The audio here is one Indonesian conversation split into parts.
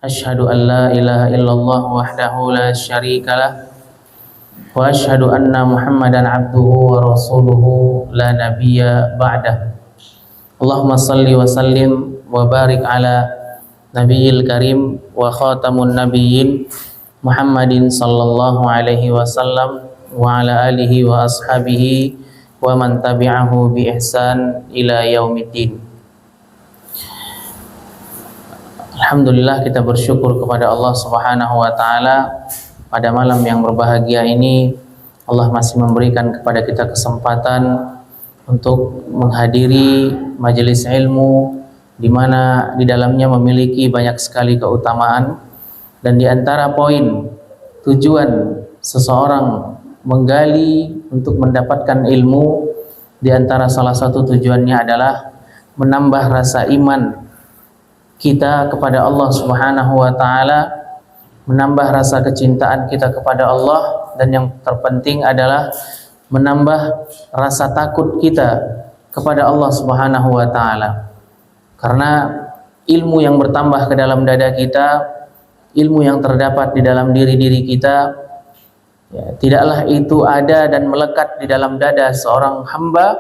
Asyhadu an la ilaha illallah wahdahu la syarikalah wa asyhadu anna Muhammadan abduhu wa rasuluhu la nabiyya ba'dah. Allahumma salli wa sallim wa barik ala nabiyil karim wa khatamun nabiyyin Muhammadin sallallahu alaihi wasallam wa ala alihi wa ashabihi wa man tabi'ahu bi ihsan ila yaumiddin. Alhamdulillah, kita bersyukur kepada Allah Subhanahu wa taala. Pada malam yang berbahagia ini Allah masih memberikan kepada kita kesempatan untuk menghadiri majelis ilmu di mana di dalamnya memiliki banyak sekali keutamaan, dan di antara poin tujuan seseorang menggali untuk mendapatkan ilmu, di antara salah satu tujuannya adalah menambah rasa iman kita kepada Allah Subhanahu wa taala, menambah rasa kecintaan kita kepada Allah, dan yang terpenting adalah menambah rasa takut kita kepada Allah Subhanahu wa taala. Karena ilmu yang bertambah ke dalam dada kita, ilmu yang terdapat di dalam diri-diri kita, ya, tidaklah itu ada dan melekat di dalam dada seorang hamba,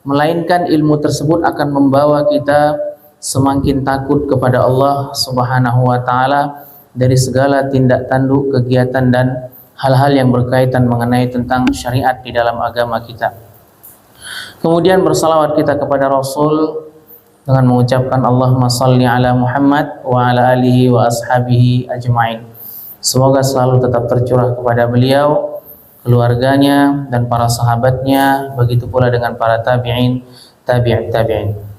melainkan ilmu tersebut akan membawa kita semakin takut kepada Allah Subhanahu wa taala dari segala tindak tanduk, kegiatan dan hal-hal yang berkaitan mengenai tentang syariat di dalam agama kita. Kemudian bersalawat kita kepada Rasul dengan mengucapkan Allahumma salli ala Muhammad wa ala alihi wa ashabihi ajma'in. Semoga selalu tetap tercurah kepada beliau, keluarganya dan para sahabatnya, begitu pula dengan para tabi'in, tabi'in.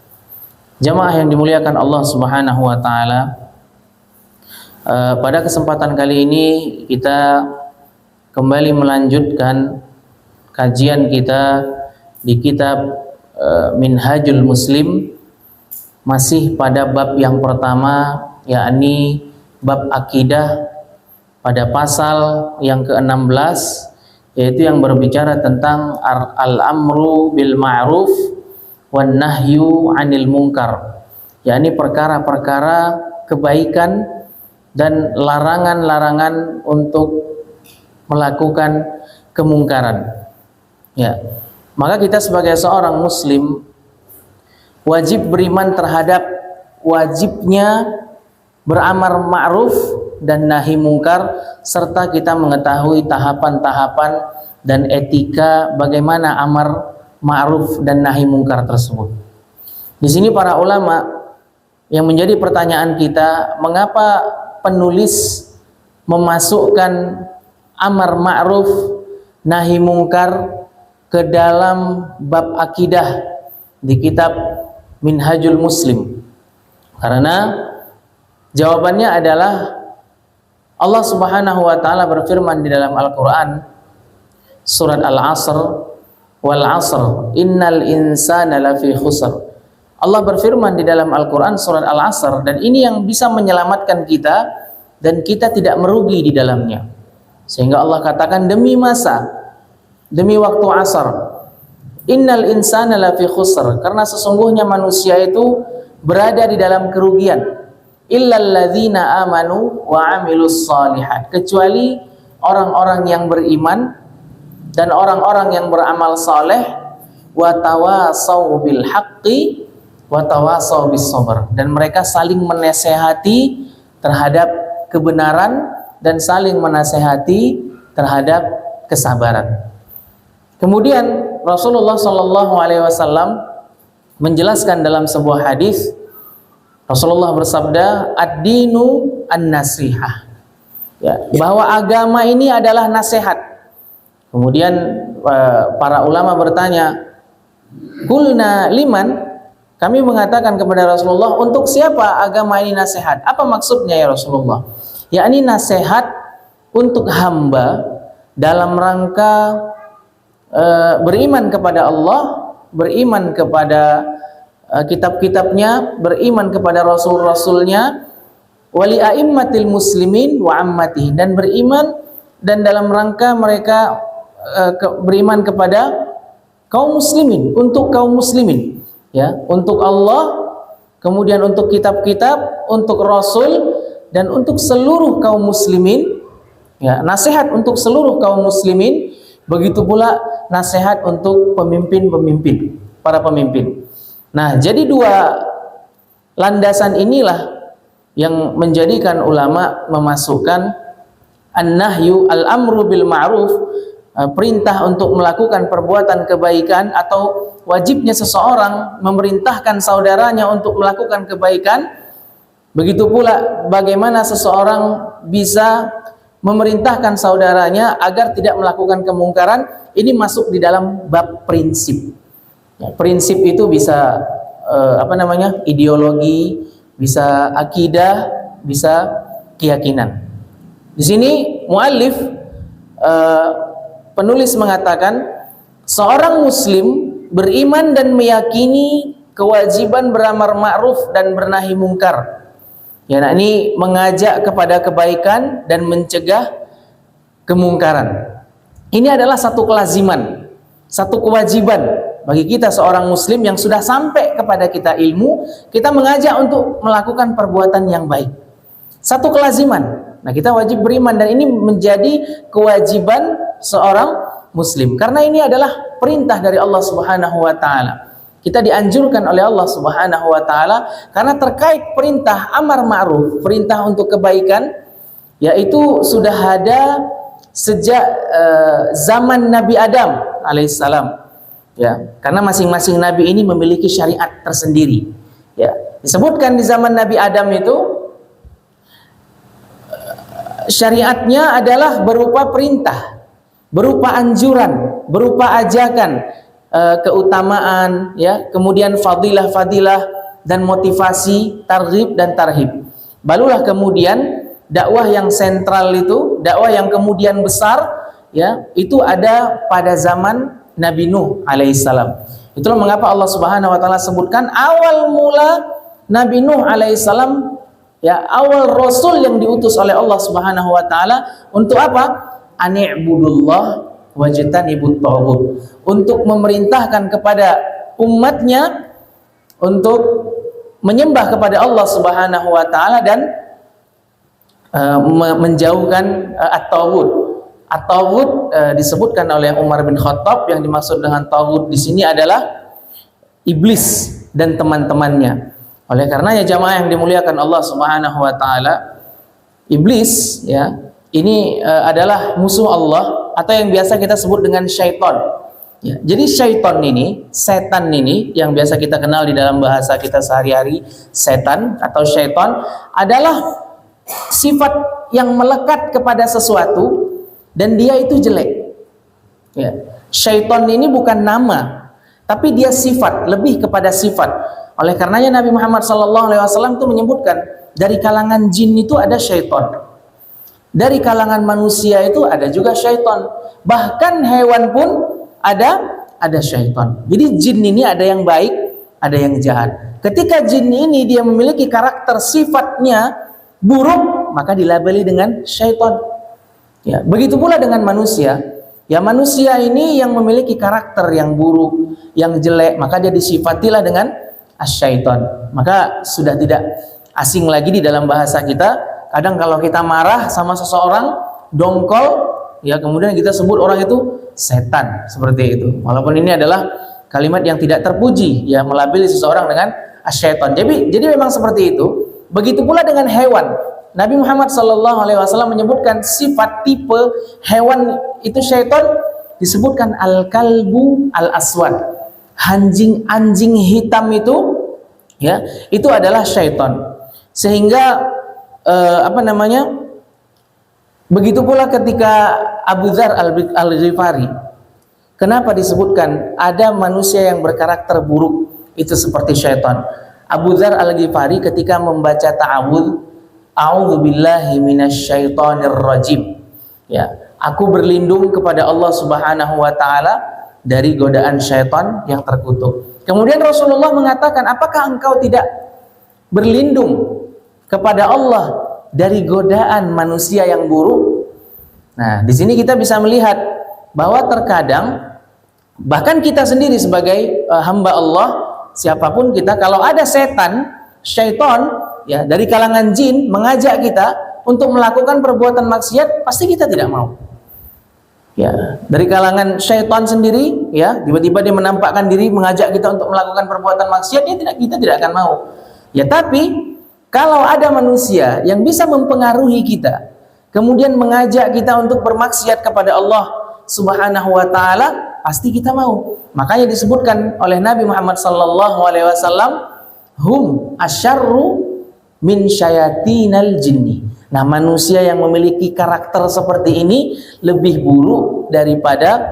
Jamaah yang dimuliakan Allah Subhanahu wa taala, pada kesempatan kali ini kita kembali melanjutkan kajian kita di kitab Minhajul Muslim, masih pada bab yang pertama, yakni bab akidah, pada pasal yang ke-16, yaitu yang berbicara tentang al-amru bil ma'ruf wan nahyu 'anil munkar, yakni perkara-perkara kebaikan dan larangan-larangan untuk melakukan kemungkaran. Ya. Maka kita sebagai seorang muslim wajib beriman terhadap wajibnya beramar ma'ruf dan nahi mungkar, serta kita mengetahui tahapan-tahapan dan etika bagaimana amar ma'ruf dan nahi mungkar tersebut. Di sini para ulama, yang menjadi pertanyaan kita, mengapa penulis memasukkan amar ma'ruf nahi mungkar ke dalam bab akidah di kitab Minhajul Muslim? Karena jawabannya adalah Allah Subhanahu wa taala berfirman di dalam Al-Qur'an surat Al-Asr, wal 'asr innal insana lafi khusr. Allah berfirman di dalam Al-Qur'an surat Al-Asr, dan ini yang bisa menyelamatkan kita dan kita tidak merugi di dalamnya. Sehingga Allah katakan demi masa, demi waktu asar, innal insana lafi khusr, karena sesungguhnya manusia itu berada di dalam kerugian, illal ladzina amanu wa amilus shalihat, kecuali orang-orang yang beriman dan orang-orang yang beramal saleh, wa tawasau bil haqqi wa tawasau bis sabr, dan mereka saling menasehati terhadap kebenaran dan saling menasehati terhadap kesabaran. Kemudian Rasulullah sallallahu alaihi wasallam menjelaskan dalam sebuah hadis, Rasulullah bersabda, ad-dinu an-nasihah, ya, bahwa agama ini adalah nasihat. Kemudian para ulama bertanya, qulna liman, kami mengatakan kepada Rasulullah, untuk siapa agama ini nasihat? Apa maksudnya ya Rasulullah? Yakni nasihat untuk hamba dalam rangka beriman kepada Allah, beriman kepada kitab-kitabnya, beriman kepada rasul-rasulnya, wali a'immatil muslimin wa ammatihi, dan beriman dan dalam rangka mereka beriman kepada kaum muslimin, untuk kaum muslimin, ya, untuk Allah, kemudian untuk kitab-kitab, untuk rasul, dan untuk seluruh kaum muslimin, ya, nasihat untuk seluruh kaum muslimin, begitu pula nasihat untuk pemimpin-pemimpin, para pemimpin. Nah, jadi dua landasan inilah yang menjadikan ulama memasukkan an-nahyu al-amru bil ma'ruf, perintah untuk melakukan perbuatan kebaikan atau wajibnya seseorang memerintahkan saudaranya untuk melakukan kebaikan. Begitu pula bagaimana seseorang bisa memerintahkan saudaranya agar tidak melakukan kemungkaran. Ini masuk di dalam bab prinsip. Ya, prinsip itu bisa ideologi, bisa akidah, bisa keyakinan. Di sini muallif penulis mengatakan seorang muslim beriman dan meyakini kewajiban beramar ma'ruf dan bernahi mungkar. Ya, nah ini mengajak kepada kebaikan dan mencegah kemungkaran. Ini adalah satu kelaziman, satu kewajiban bagi kita seorang muslim yang sudah sampai kepada kita ilmu, kita mengajak untuk melakukan perbuatan yang baik. Satu kelaziman. Nah, kita wajib beriman dan ini menjadi kewajiban seorang muslim. Karena ini adalah perintah dari Allah Subhanahu wa taala. Kita dianjurkan oleh Allah Subhanahu wa taala karena terkait perintah amar ma'ruf, perintah untuk kebaikan, yaitu sudah ada sejak zaman Nabi Adam alaihissalam. Ya, karena masing-masing nabi ini memiliki syariat tersendiri. Ya, disebutkan di zaman Nabi Adam itu syariatnya adalah berupa perintah, berupa anjuran, berupa ajakan, keutamaan, ya, kemudian fadilah-fadilah dan motivasi, targhib dan tarhib. Barulah kemudian dakwah yang sentral itu, dakwah yang kemudian besar, ya, itu ada pada zaman Nabi Nuh alaihissalam. Itulah mengapa Allah Subhanahu wa taala sebutkan awal mula Nabi Nuh alaihissalam, ya, awal rasul yang diutus oleh Allah Subhanahu wa taala untuk apa? Ani'budullah wajtanibut taghut, untuk memerintahkan kepada umatnya untuk menyembah kepada Allah Subhanahu wa taala dan menjauhkan at-taghut. At-taghut disebutkan oleh Umar bin Khattab, yang dimaksud dengan taghut di sini adalah iblis dan teman-temannya. Oleh karenanya jamaah yang dimuliakan Allah Subhanahu wa taala, iblis, ya, ini adalah musuh Allah atau yang biasa kita sebut dengan syaitan. Ya, jadi syaitan ini, setan ini yang biasa kita kenal di dalam bahasa kita sehari-hari, setan atau syaitan adalah sifat yang melekat kepada sesuatu dan dia itu jelek. Ya, syaitan ini bukan nama, tapi dia sifat, lebih kepada sifat. Oleh karenanya Nabi Muhammad SAW itu menyebutkan dari kalangan jin itu ada syaitan. Dari kalangan manusia itu ada juga syaitan. Bahkan hewan pun ada syaitan. Jadi jin ini ada yang baik, ada yang jahat. Ketika jin ini dia memiliki karakter sifatnya buruk, maka dilabeli dengan syaitan. Ya, begitu pula dengan manusia. Ya, manusia ini yang memiliki karakter yang buruk, yang jelek, maka dia disifatilah dengan asyaitan. Maka sudah tidak asing lagi di dalam bahasa kita. Kadang kalau kita marah sama seseorang, dongkol, ya, kemudian kita sebut orang itu setan, seperti itu. Walaupun ini adalah kalimat yang tidak terpuji, ya, melabeli seseorang dengan asyaitan. Jadi memang seperti itu. Begitu pula dengan hewan. Nabi Muhammad SAW menyebutkan sifat tipe hewan itu syaitan, disebutkan al-kalbu al-aswad. Anjing hitam itu, ya, itu adalah syaitan. Sehingga begitu pula ketika Abu Dzar al-Ghifari, kenapa disebutkan ada manusia yang berkarakter buruk itu seperti syaitan. Abu Dzar al-Ghifari ketika membaca ta'awudz, a'udzubillahi minasyaitonir rajim, ya, aku berlindung kepada Allah Subhanahu wa taala dari godaan syaitan yang terkutuk. Kemudian Rasulullah mengatakan, apakah engkau tidak berlindung kepada Allah dari godaan manusia yang buruk? Nah, di sini kita bisa melihat bahwa terkadang bahkan kita sendiri sebagai hamba Allah, siapapun kita, kalau ada setan, syaitan ya dari kalangan jin mengajak kita untuk melakukan perbuatan maksiat, pasti kita tidak mau. Ya, dari kalangan syaitan sendiri, ya, tiba-tiba dia menampakkan diri mengajak kita untuk melakukan perbuatan maksiat, kita tidak akan mau. Ya, tapi kalau ada manusia yang bisa mempengaruhi kita, kemudian mengajak kita untuk bermaksiat kepada Allah Subhanahu wa taala, pasti kita mau. Makanya disebutkan oleh Nabi Muhammad sallallahu alaihi wasallam, hum asyarru min syayatinal jinni. Nah, manusia yang memiliki karakter seperti ini lebih buruk daripada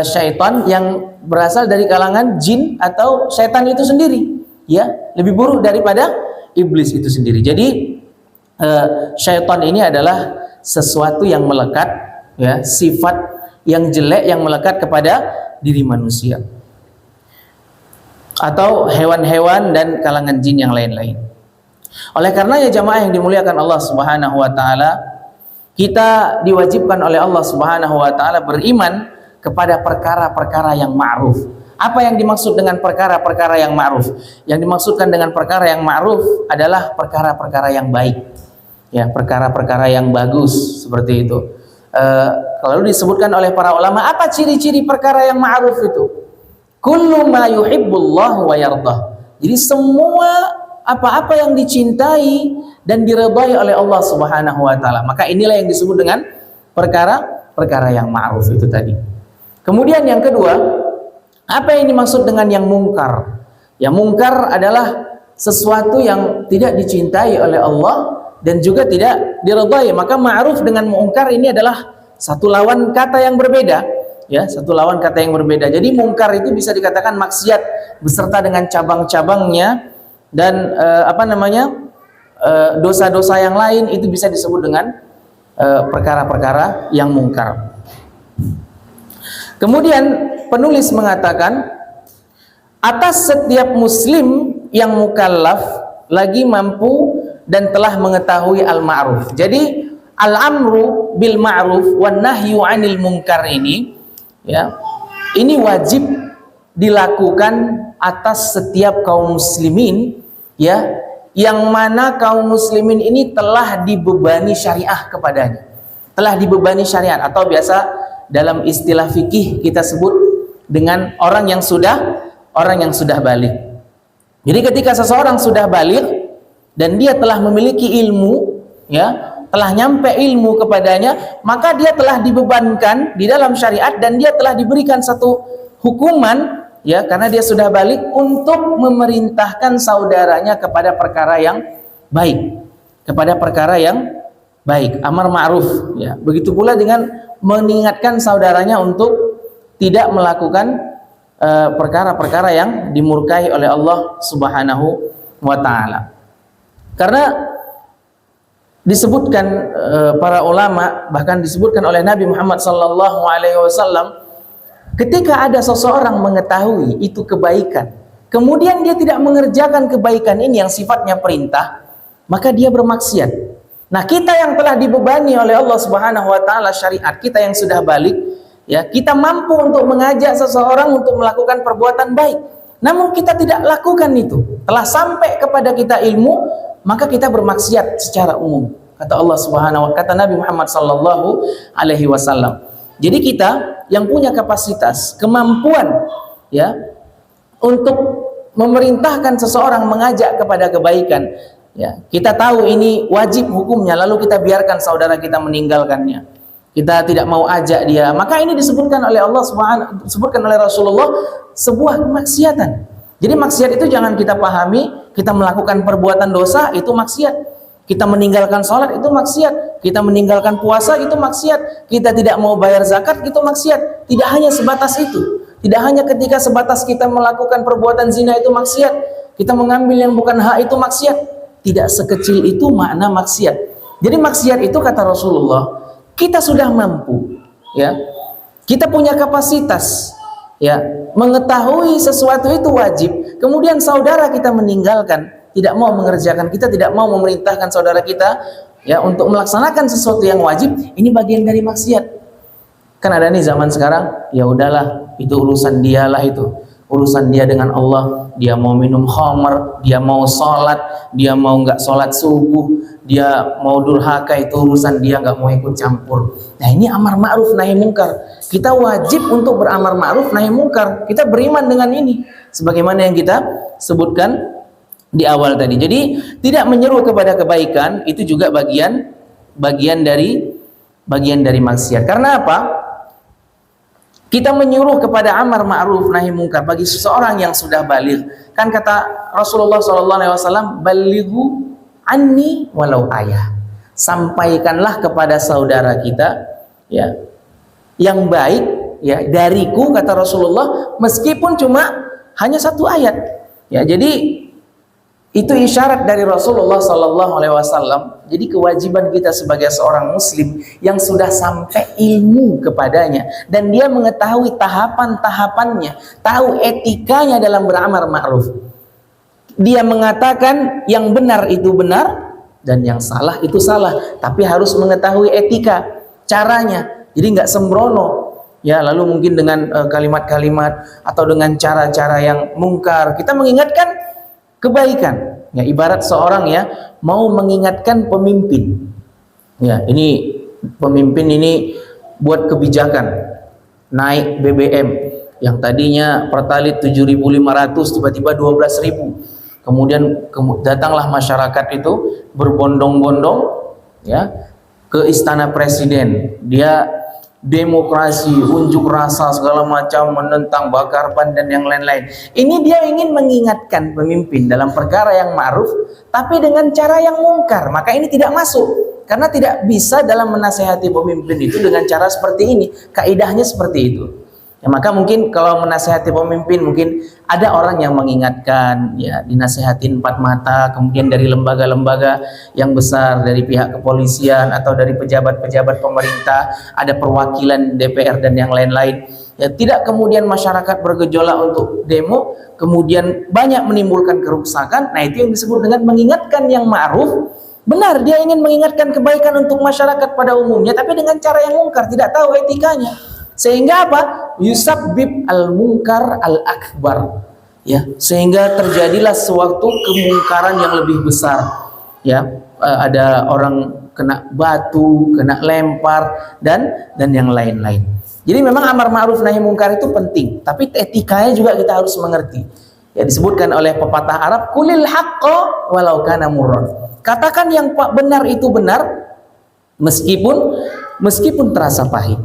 syaitan yang berasal dari kalangan jin atau syaitan itu sendiri. Ya, lebih buruk daripada iblis itu sendiri. Jadi syaitan ini adalah sesuatu yang melekat, ya, sifat yang jelek yang melekat kepada diri manusia atau hewan-hewan dan kalangan jin yang lain-lain. Oleh karenanya jamaah yang dimuliakan Allah Subhanahu wa taala, kita diwajibkan oleh Allah Subhanahu wa taala beriman kepada perkara-perkara yang ma'ruf. Apa yang dimaksud dengan perkara-perkara yang ma'ruf? Yang dimaksudkan dengan perkara yang ma'ruf adalah perkara-perkara yang baik. Ya, perkara-perkara yang bagus seperti itu. Lalu disebutkan oleh para ulama, apa ciri-ciri perkara yang ma'ruf itu? Kullu ma yuhibbullahu wa yardah. Jadi semua apa-apa yang dicintai dan diridhai oleh Allah Subhanahu wa taala, maka inilah yang disebut dengan perkara-perkara yang ma'ruf itu tadi. Kemudian yang kedua, apa yang dimaksud dengan yang mungkar? Yang mungkar adalah sesuatu yang tidak dicintai oleh Allah dan juga tidak diridhai. Maka ma'ruf dengan mungkar ini adalah satu lawan kata yang berbeda, ya, satu lawan kata yang berbeda. Jadi mungkar itu bisa dikatakan maksiat beserta dengan cabang-cabangnya, dan dosa-dosa yang lain itu bisa disebut dengan perkara-perkara yang mungkar. Kemudian penulis mengatakan, atas setiap muslim yang mukallaf lagi mampu dan telah mengetahui al-ma'ruf. Jadi al-amru bil ma'ruf wan nahyu 'anil munkar ini, ya, ini wajib dilakukan atas setiap kaum muslimin, ya, yang mana kaum muslimin ini telah dibebani syariah kepadanya, telah dibebani syariat, atau biasa dalam istilah fikih kita sebut dengan orang yang sudah balik. Jadi ketika seseorang sudah balik dan dia telah memiliki ilmu, ya, telah nyampe ilmu kepadanya, maka dia telah dibebankan di dalam syariat dan dia telah diberikan satu hukuman, ya, karena dia sudah balik, untuk memerintahkan saudaranya kepada perkara yang baik, kepada perkara yang baik, amar ma'ruf, ya. Begitu pula dengan mengingatkan saudaranya untuk tidak melakukan perkara-perkara yang dimurkai oleh Allah Subhanahu wa taala. Karena disebutkan para ulama, bahkan disebutkan oleh Nabi Muhammad sallallahu alaihi wasallam, ketika ada seseorang mengetahui itu kebaikan, kemudian dia tidak mengerjakan kebaikan ini yang sifatnya perintah, maka dia bermaksiat. Nah, kita yang telah dibebani oleh Allah Subhanahu wa taala syariat, kita yang sudah balik, ya, kita mampu untuk mengajak seseorang untuk melakukan perbuatan baik. Namun kita tidak lakukan itu. Telah sampai kepada kita ilmu, maka kita bermaksiat secara umum. Kata Allah Subhanahu wa, kata Nabi Muhammad sallallahu alaihi wasallam. Jadi kita yang punya kapasitas, kemampuan, ya, untuk memerintahkan seseorang mengajak kepada kebaikan, ya, kita tahu ini wajib hukumnya, lalu kita biarkan saudara kita meninggalkannya, kita tidak mau ajak dia, maka ini disebutkan oleh Allah Subhanahu, disebutkan oleh Rasulullah sebuah kemaksiatan. Jadi maksiat itu jangan kita pahami kita melakukan perbuatan dosa itu maksiat. Kita meninggalkan sholat itu maksiat, kita meninggalkan puasa itu maksiat, kita tidak mau bayar zakat itu maksiat. Tidak hanya sebatas itu, tidak hanya ketika sebatas kita melakukan perbuatan zina itu maksiat, kita mengambil yang bukan hak itu maksiat. Tidak sekecil itu makna maksiat. Jadi maksiat itu kata Rasulullah, kita sudah mampu, ya, kita punya kapasitas, ya, mengetahui sesuatu itu wajib, kemudian saudara kita meninggalkan, tidak mau mengerjakan, kita tidak mau memerintahkan saudara kita, ya, untuk melaksanakan sesuatu yang wajib, ini bagian dari maksiat. Kan ada nih zaman sekarang, ya udahlah, itu urusan dialah itu. urusan dia dengan Allah. Dia mau minum khamar, dia mau sholat, dia mau nggak sholat subuh, dia mau durhaka, itu urusan dia, nggak mau ikut campur. Nah ini amar ma'ruf nahi mungkar. Kita wajib untuk beramar ma'ruf nahi mungkar. Kita beriman dengan ini, sebagaimana yang kita sebutkan di awal tadi. Jadi tidak menyeru kepada kebaikan itu juga bagian dari maksiat. Karena apa? Kita menyuruh kepada amar ma'ruf nahi mungkar bagi seseorang yang sudah baligh. Kan kata Rasulullah SAW, balighu anni walau ayah. Sampaikanlah kepada saudara kita ya yang baik ya dariku, kata Rasulullah, meskipun cuma hanya satu ayat. Ya, jadi itu isyarat dari Rasulullah SAW. Jadi kewajiban kita sebagai seorang muslim yang sudah sampai ilmu kepadanya dan dia mengetahui tahapan-tahapannya, tahu etikanya dalam beramar ma'ruf. Dia mengatakan yang benar itu benar dan yang salah itu salah, tapi harus mengetahui etika, caranya. Jadi nggak sembrono. Ya, lalu mungkin dengan kalimat-kalimat atau dengan cara-cara yang mungkar kita mengingatkan kebaikan. Ya, ibarat seorang ya mau mengingatkan pemimpin. Ya, ini pemimpin ini buat kebijakan naik BBM yang tadinya Pertalite 7.500 tiba-tiba 12.000. Kemudian datanglah masyarakat itu berbondong-bondong ya ke istana presiden. Dia demokrasi, unjuk rasa segala macam, menentang, bakar ban dan yang lain-lain. Ini dia ingin mengingatkan pemimpin dalam perkara yang ma'ruf tapi dengan cara yang mungkar. Maka ini tidak masuk, karena tidak bisa dalam menasihati pemimpin itu dengan cara seperti ini. Kaidahnya seperti itu. Ya, maka mungkin kalau menasihati pemimpin mungkin ada orang yang mengingatkan ya, dinasihatin empat mata, kemudian dari lembaga-lembaga yang besar, dari pihak kepolisian atau dari pejabat-pejabat pemerintah, ada perwakilan DPR dan yang lain-lain. Ya, tidak kemudian masyarakat bergejolak untuk demo, kemudian banyak menimbulkan kerusakan. Nah, itu yang disebut dengan mengingatkan yang ma'ruf. Benar, dia ingin mengingatkan kebaikan untuk masyarakat pada umumnya, tapi dengan cara yang mungkar, tidak tahu etikanya. Sehingga apa? Yusabbib al-munkar al-akbar. Ya, sehingga terjadilah suatu kemungkaran yang lebih besar. Ya, ada orang kena batu, kena lempar dan yang lain-lain. Jadi memang amar ma'ruf nahi mungkar itu penting, tapi etikanya juga kita harus mengerti. Ya, disebutkan oleh pepatah Arab, kulil haqqo walau kana murran. Katakan yang benar itu benar meskipun terasa pahit.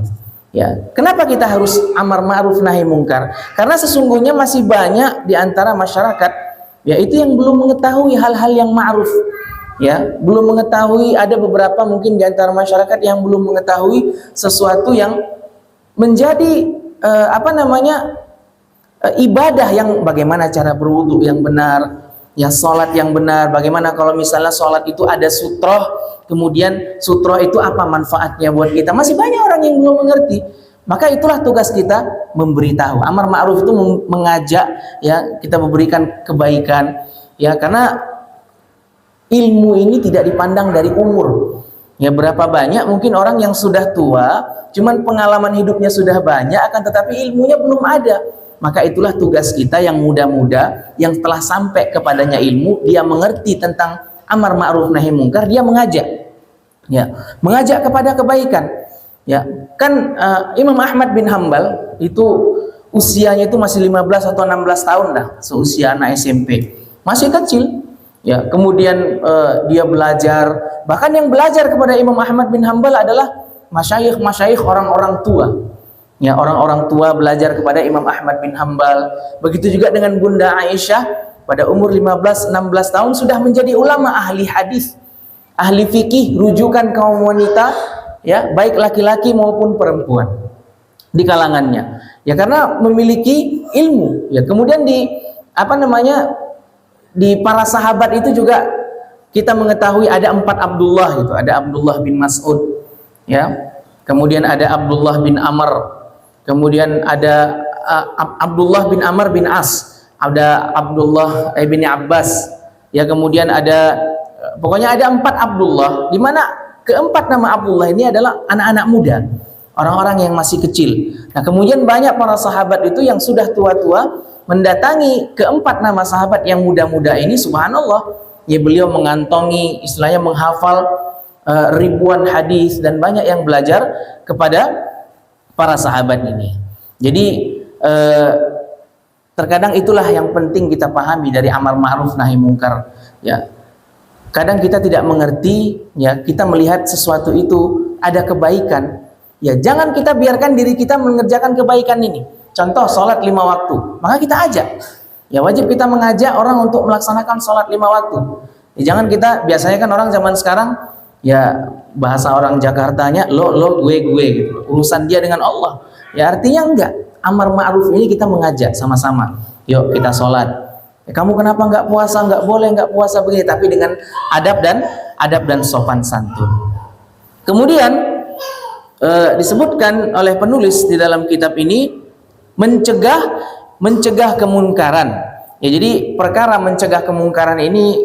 Ya, kenapa kita harus amar ma'ruf nahi mungkar? Karena sesungguhnya masih banyak di antara masyarakat yaitu yang belum mengetahui hal-hal yang ma'ruf. Ya, belum mengetahui, ada beberapa mungkin di antara masyarakat yang belum mengetahui sesuatu yang menjadi ibadah, yang bagaimana cara berwudu yang benar, ya sholat yang benar, bagaimana kalau misalnya sholat itu ada sutroh, kemudian sutroh itu apa manfaatnya buat kita. Masih banyak orang yang belum mengerti. Maka itulah tugas kita memberitahu. Amar ma'ruf itu mengajak ya, kita memberikan kebaikan ya, karena ilmu ini tidak dipandang dari umur. Ya, berapa banyak mungkin orang yang sudah tua, cuman pengalaman hidupnya sudah banyak, akan tetapi ilmunya belum ada. Maka itulah tugas kita yang muda-muda, yang telah sampai kepadanya ilmu, dia mengerti tentang amar ma'ruf nahi mungkar, dia mengajak. Ya, mengajak kepada kebaikan. Ya, kan Imam Ahmad bin Hambal itu usianya itu masih 15 atau 16 tahun dah, seusia anak SMP. Masih kecil. Ya, kemudian dia belajar, bahkan yang belajar kepada Imam Ahmad bin Hambal adalah masyayikh orang-orang tua. Ya, orang-orang tua belajar kepada Imam Ahmad bin Hambal. Begitu juga dengan Bunda Aisyah, pada umur 15-16 tahun sudah menjadi ulama, ahli hadis, ahli fikih, rujukan kaum wanita, ya, baik laki-laki maupun perempuan di kalangannya. Ya, karena memiliki ilmu. Ya, kemudian di para sahabat itu juga kita mengetahui ada 4 Abdullah itu. Ada Abdullah bin Mas'ud, ya. Kemudian ada Abdullah bin Amr. Kemudian ada Abdullah bin Amr bin As. Ada Abdullah bin Abbas. Ya, kemudian ada, pokoknya ada 4 Abdullah, di mana keempat nama Abdullah ini adalah anak-anak muda, orang-orang yang masih kecil. Nah, kemudian banyak para sahabat itu yang sudah tua-tua, mendatangi keempat nama sahabat yang muda-muda ini, subhanallah, ya beliau mengantongi, istilahnya menghafal ribuan hadis dan banyak yang belajar kepada para sahabat ini. Jadi terkadang itulah yang penting kita pahami dari amar ma'ruf nahi mungkar. Ya, kadang kita tidak mengerti, ya, kita melihat sesuatu itu ada kebaikan, ya jangan kita biarkan diri kita mengerjakan kebaikan ini. Contoh sholat 5 waktu, maka kita ajak, ya wajib kita mengajak orang untuk melaksanakan sholat 5 waktu. Ya, jangan kita, biasanya kan orang zaman sekarang, ya bahasa orang Jakartanya lo gue gitu, urusan dia dengan Allah. Ya artinya enggak, amar ma'ruf ini kita mengajak sama-sama, yuk kita sholat. Ya, kamu kenapa nggak puasa? Nggak boleh nggak puasa begini, tapi dengan adab dan sopan santun. Kemudian disebutkan oleh penulis di dalam kitab ini mencegah kemungkaran. Ya, jadi perkara mencegah kemungkaran ini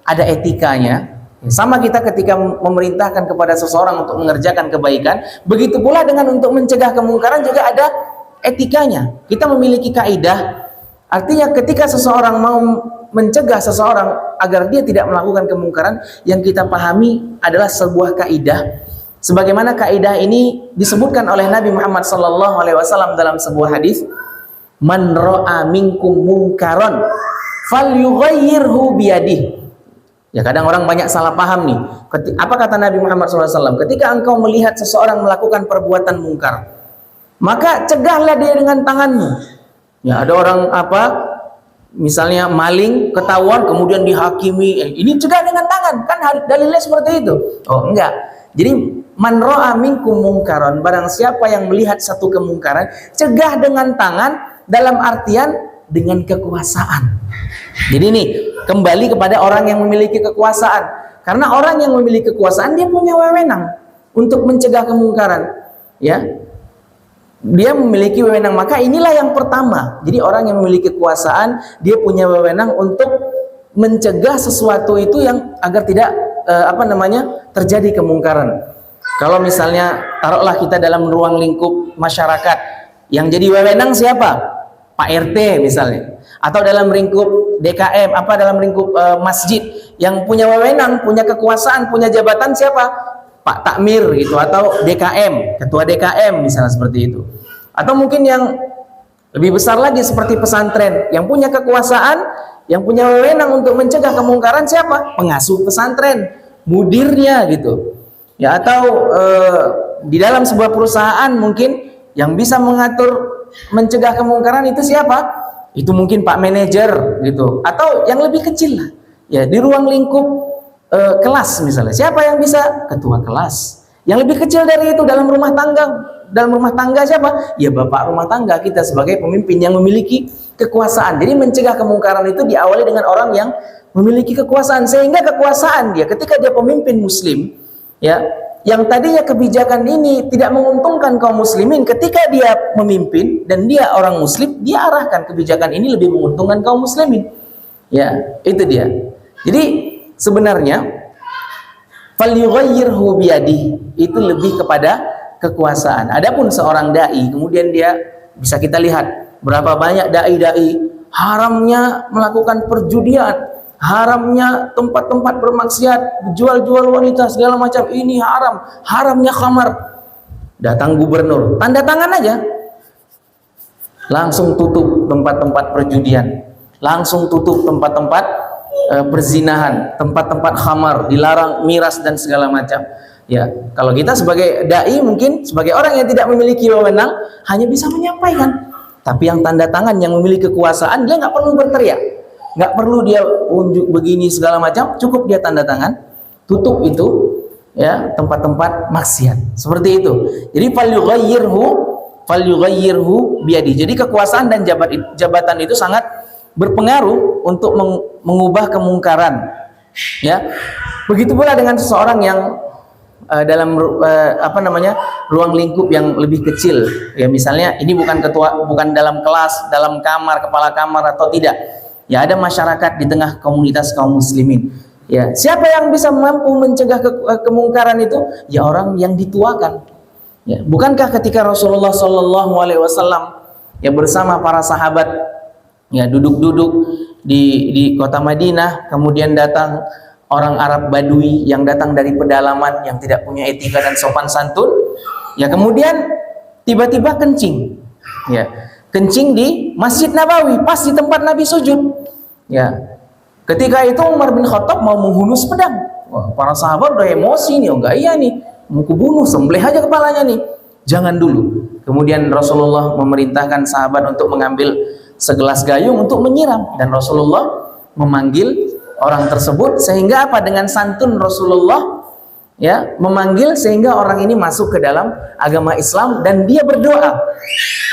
ada etikanya. Sama kita ketika memerintahkan kepada seseorang untuk mengerjakan kebaikan, begitu pula dengan untuk mencegah kemungkaran juga ada etikanya. Kita memiliki kaidah. Artinya ketika seseorang mau mencegah seseorang agar dia tidak melakukan kemungkaran, yang kita pahami adalah sebuah kaidah. Sebagaimana kaidah ini disebutkan oleh Nabi Muhammad SAW dalam sebuah hadis, man ra'a minkum munkaran falyughayyirhu biyadihi. Ya, kadang orang banyak salah paham nih. Apa kata Nabi Muhammad SAW? Ketika engkau melihat seseorang melakukan perbuatan mungkar, maka cegahlah dia dengan tanganmu. Ya, ada orang misalnya maling ketahuan kemudian dihakimi, ini cegah dengan tangan, kan dalilnya seperti itu. Oh enggak. Jadi man ra'a minkum mungkaran, barang siapa yang melihat satu kemungkaran, cegah dengan tangan, dalam artian dengan kekuasaan. Jadi ini kembali kepada orang yang memiliki kekuasaan. Karena orang yang memiliki kekuasaan, dia punya wewenang untuk mencegah kemungkaran. Ya, dia memiliki wewenang. Maka inilah yang pertama. Jadi orang yang memiliki kekuasaan, dia punya wewenang untuk mencegah sesuatu itu yang agar tidak terjadi kemungkaran. Kalau misalnya taruhlah kita dalam ruang lingkup masyarakat, yang jadi wewenang siapa? Pak RT misalnya. Atau dalam lingkup DKM, dalam lingkup masjid, yang punya wewenang, punya kekuasaan, punya jabatan siapa? Pak Takmir gitu, atau DKM, ketua DKM misalnya, seperti itu. Atau mungkin yang lebih besar lagi seperti pesantren, yang punya kekuasaan, yang punya wewenang untuk mencegah kemungkaran siapa? Pengasuh pesantren, mudirnya gitu. Ya, atau di dalam sebuah perusahaan mungkin yang bisa mengatur mencegah kemungkaran itu siapa? Itu mungkin Pak Manajer gitu, atau yang lebih kecil lah. Ya, di ruang lingkup kelas misalnya, siapa yang bisa? Ketua kelas. Yang lebih kecil dari itu dalam rumah tangga siapa? Ya bapak rumah tangga kita sebagai pemimpin yang memiliki kekuasaan. Jadi mencegah kemungkaran itu diawali dengan orang yang memiliki kekuasaan, sehingga kekuasaan dia ketika dia pemimpin muslim, ya, yang tadinya kebijakan ini tidak menguntungkan kaum muslimin, ketika dia memimpin dan dia orang muslim, dia arahkan kebijakan ini lebih menguntungkan kaum muslimin. Ya, itu dia. Jadi sebenarnya falyughayyirhu biyadihi itu lebih kepada kekuasaan. Adapun seorang dai, kemudian dia bisa kita lihat berapa banyak dai-dai haramnya melakukan perjudian, haramnya tempat-tempat bermaksiat, jual-jual wanita segala macam, ini haram, haramnya khamar. Datang gubernur, tanda tangan aja, langsung tutup tempat-tempat perjudian, langsung tutup tempat-tempat perzinahan, tempat-tempat khamar, dilarang miras dan segala macam. Ya, kalau kita sebagai dai, mungkin sebagai orang yang tidak memiliki wewenang, hanya bisa menyampaikan. Tapi yang tanda tangan, yang memiliki kekuasaan, dia nggak perlu berteriak, nggak perlu dia unjuk begini segala macam, cukup dia tanda tangan, tutup itu, ya, tempat-tempat maksiat seperti itu. Jadi falyughayyirhu biyadi. Jadi kekuasaan dan jabatan itu sangat berpengaruh untuk mengubah kemungkaran. Ya, begitu pula dengan seseorang yang dalam ruang lingkup yang lebih kecil. Ya, misalnya ini bukan ketua, bukan dalam kelas, dalam kamar, kepala kamar atau tidak. Ya, ada masyarakat di tengah komunitas kaum muslimin. Ya, siapa yang bisa mampu mencegah kemungkaran itu? Ya, orang yang dituakan. Ya, bukankah ketika Rasulullah SAW ya bersama para sahabat ya duduk-duduk di kota Madinah, kemudian datang orang Arab Badui yang datang dari pedalaman yang tidak punya etika dan sopan santun. Ya kemudian tiba-tiba kencing. Ya, kencing di Masjid Nabawi, pas di tempat Nabi sujud. Ya. Ketika itu Umar bin Khattab mau menghunus pedang. Wah, para sahabat udah emosi nih, oh enggak iya nih, mau kubunuh, sembelih aja kepalanya nih. Jangan dulu. Kemudian Rasulullah memerintahkan sahabat untuk mengambil segelas gayung untuk menyiram, dan Rasulullah memanggil orang tersebut, sehingga apa, dengan santun Rasulullah ya memanggil sehingga orang ini masuk ke dalam agama Islam, dan dia berdoa,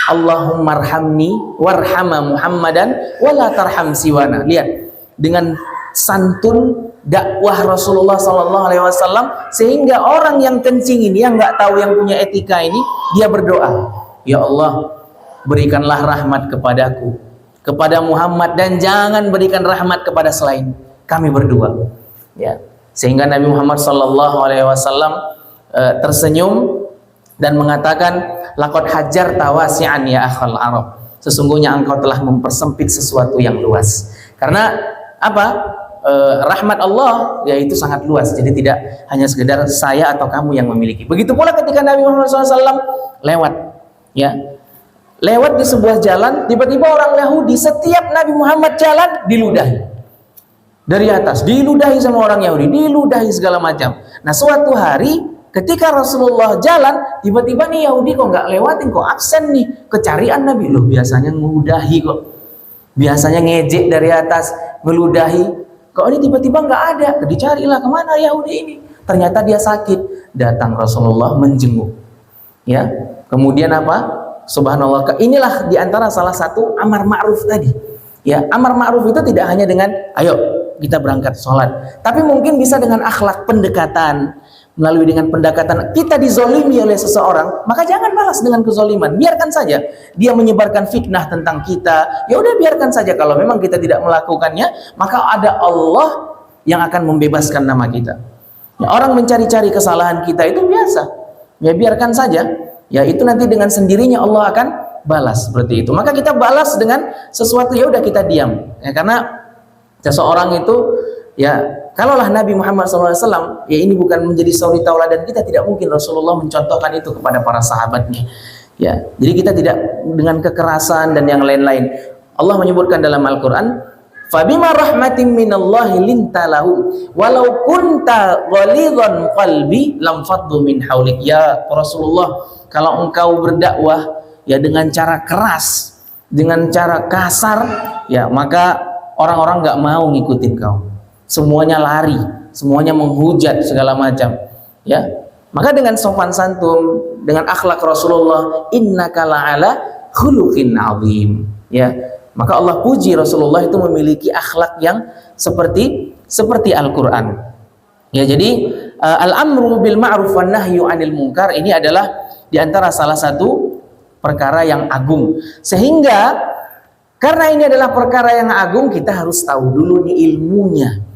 Allahumma arhamni warhama Muhammadan wala tarham siwana. Lihat, dengan santun dakwah Rasulullah SAW, sehingga orang yang kencing ini, yang nggak tahu, yang punya etika ini, dia berdoa, ya Allah, berikanlah rahmat kepadaku, kepada Muhammad, dan jangan berikan rahmat kepada selain kami berdua. Ya, sehingga Nabi Muhammad SAW tersenyum dan mengatakan, laqad hajjarta wasi'an ya akhal Arab. Sesungguhnya engkau telah mempersempit sesuatu yang luas. Karena apa? Rahmat Allah yaitu sangat luas. Jadi tidak hanya sekedar saya atau kamu yang memiliki. Begitu pula ketika Nabi Muhammad SAW lewat, ya, lewat di sebuah jalan, tiba-tiba orang Yahudi, setiap Nabi Muhammad jalan diludahi dari atas, diludahi sama orang Yahudi, diludahi segala macam. Nah, suatu hari ketika Rasulullah jalan, tiba-tiba nih Yahudi kok nggak lewatin, kok absen nih, kecarian Nabi. Loh, biasanya ngeludahi kok, biasanya ngejek dari atas, ngeludahi, kok ini tiba-tiba nggak ada. Dicarilah, kemana Yahudi ini, ternyata dia sakit. Datang Rasulullah menjenguk, ya. Kemudian apa? Subhanallah, inilah diantara salah satu amar ma'ruf tadi. Ya, amar ma'ruf itu tidak hanya dengan ayo kita berangkat sholat, tapi mungkin bisa dengan akhlak, pendekatan. Melalui dengan pendekatan kita dizolimi oleh seseorang, maka jangan balas dengan kezoliman, biarkan saja dia menyebarkan fitnah tentang kita. Ya udah, biarkan saja. Kalau memang kita tidak melakukannya, maka ada Allah yang akan membebaskan nama kita. Ya, orang mencari-cari kesalahan kita itu biasa. Ya biarkan saja. Ya itu nanti dengan sendirinya Allah akan balas seperti itu. Maka kita balas dengan sesuatu, ya udah kita diam. Ya, karena seseorang itu, ya kalaulah Nabi Muhammad SAW, ya ini bukan menjadi suri tauladan kita, tidak mungkin Rasulullah mencontohkan itu kepada para sahabatnya. Ya, jadi kita tidak dengan kekerasan dan yang lain-lain. Allah menyebutkan dalam Al-Quran, Fabima rahmatin minallahi linta lahum walau kunta ghalidhan qalbi lam faddu min haulik. Ya Rasulullah, kalau engkau berdakwah ya dengan cara keras, dengan cara kasar, ya maka orang-orang nggak mau ngikutin kau. Semuanya lari, semuanya menghujat segala macam. Ya, maka dengan sopan santun, dengan akhlak Rasulullah, innaka la'ala khuluqin azim. Ya, maka Allah puji Rasulullah itu memiliki akhlak yang seperti Al-Quran. Ya, jadi al-amru bil ma'ruf wan nahyu 'anil munkar ini adalah diantara salah satu perkara yang agung. Sehingga karena ini adalah perkara yang agung, kita harus tahu dulu nih ilmunya.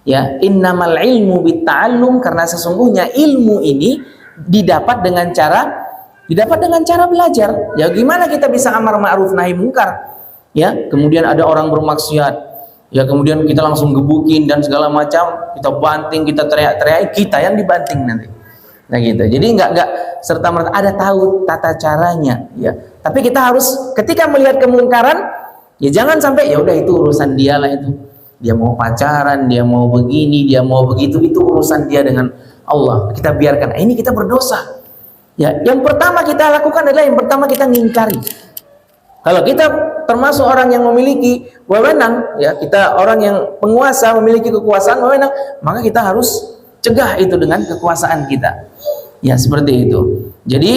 Ya, innamal ilmu bitta'allum, karena sesungguhnya ilmu ini didapat dengan cara belajar. Ya, gimana kita bisa amar ma'ruf nahi mungkar? Ya, kemudian ada orang bermaksiat, ya kemudian kita langsung gebukin dan segala macam, kita banting, kita teriak-teriak, kita yang dibanting nanti. Nah gitu. Jadi enggak serta merta, ada tahu tata caranya, ya. Tapi kita harus ketika melihat kemungkaran, ya jangan sampai ya udah itu urusan dia lah itu. Dia mau pacaran, dia mau begini, dia mau begitu, itu urusan dia dengan Allah. Kita biarkan. Ini kita berdosa. Ya, yang pertama kita lakukan adalah yang pertama kita ngingkari. Kalau kita termasuk orang yang memiliki wewenang, ya kita orang yang penguasa, memiliki kekuasaan, wewenang, maka kita harus cegah itu dengan kekuasaan kita. Ya, seperti itu. Jadi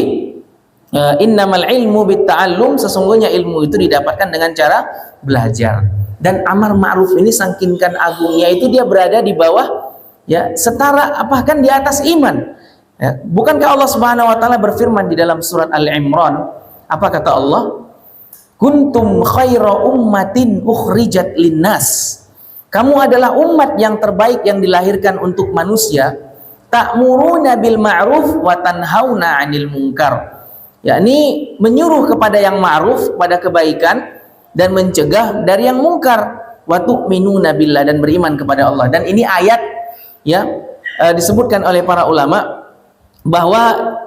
innamal ilmu bitta'allum, sesungguhnya ilmu itu didapatkan dengan cara belajar. Dan amar ma'ruf ini saking agungnya itu dia berada di bawah, ya setara bahkan di atas iman. Ya, bukankah Allah Subhanahu wa taala berfirman di dalam surat Al-Imran, apa kata Allah? Kuntum khaira ummatin ukhrijat linnas. Kamu adalah umat yang terbaik yang dilahirkan untuk manusia. Ta'muruna bil ma'ruf wa tanhauna 'anil munkar. yakni menyuruh kepada yang ma'ruf, pada kebaikan, dan mencegah dari yang mungkar. Wa tu'minuna billah, dan beriman kepada Allah. Dan ini ayat ya disebutkan oleh para ulama bahwa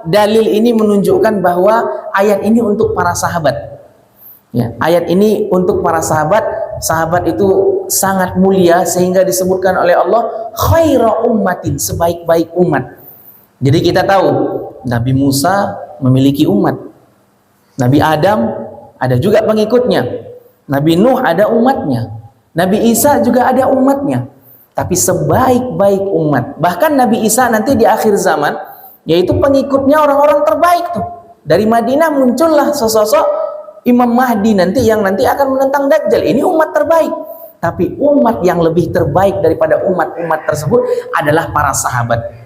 dalil ini menunjukkan bahwa ayat ini untuk para sahabat. Ya, ayat ini untuk para sahabat. Sahabat itu sangat mulia sehingga disebutkan oleh Allah khaira ummatin, sebaik-baik umat. Jadi kita tahu Nabi Musa memiliki umat, Nabi Adam ada juga pengikutnya, Nabi Nuh ada umatnya, Nabi Isa juga ada umatnya. Tapi sebaik-baik umat, bahkan Nabi Isa nanti di akhir zaman, yaitu pengikutnya orang-orang terbaik tuh. Dari Madinah muncullah sosok Imam Mahdi nanti yang nanti akan menentang Dajjal. Ini umat terbaik. Tapi umat yang lebih terbaik daripada umat-umat tersebut adalah para sahabat.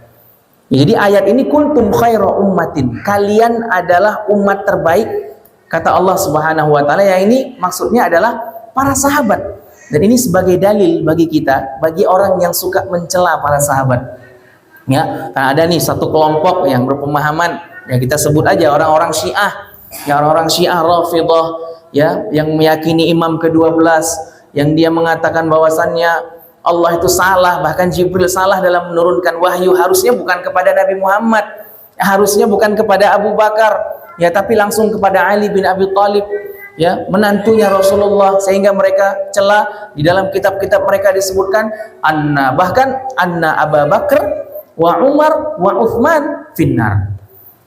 Jadi ayat ini kuntum khaira ummatin, kalian adalah umat terbaik, kata Allah Subhanahu wa taala. Yang ini maksudnya adalah para sahabat. Dan ini sebagai dalil bagi kita, bagi orang yang suka mencela para sahabat. Ya, karena ada nih satu kelompok yang berpemahaman, ya kita sebut aja orang-orang Syiah. Ya, orang-orang Syiah Rafidhah ya, yang meyakini imam ke-12, yang dia mengatakan bahwasannya Allah itu salah, bahkan Jibril salah dalam menurunkan wahyu, harusnya bukan kepada Nabi Muhammad, harusnya bukan kepada Abu Bakar, ya, tapi langsung kepada Ali bin Abi Thalib, ya, menantunya Rasulullah. Sehingga mereka celah, di dalam kitab-kitab mereka disebutkan bahkan anna Abu Bakar wa Umar wa Uthman finnar.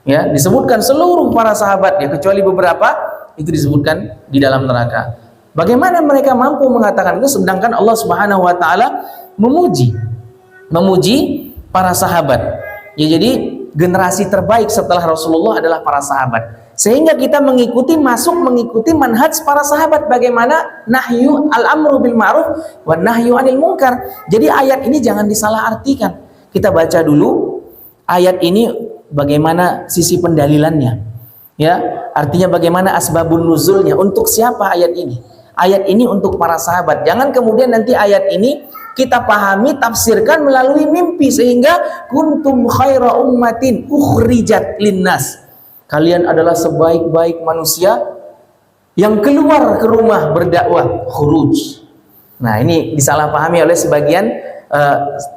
Ya, disebutkan seluruh para sahabat, ya, kecuali beberapa itu disebutkan di dalam neraka. Bagaimana mereka mampu mengatakan itu, sedangkan Allah Subhanahu wa taala memuji para sahabat. Ya, jadi generasi terbaik setelah Rasulullah adalah para sahabat. Sehingga kita mengikuti manhaj para sahabat, bagaimana nahyu al-amru bil ma'ruf wa nahyu 'anil munkar. Jadi ayat ini jangan disalahartikan. Kita baca dulu ayat ini bagaimana sisi pendalilannya, ya, artinya bagaimana asbabun nuzulnya, untuk siapa ayat ini. Ayat ini untuk para sahabat. Jangan kemudian nanti ayat ini kita pahami, tafsirkan melalui mimpi, sehingga kuntum khaira ummatin ukhrijat linnas, kalian adalah sebaik-baik manusia yang keluar ke rumah berdakwah, khuruj. Nah, ini disalahpahami oleh sebagian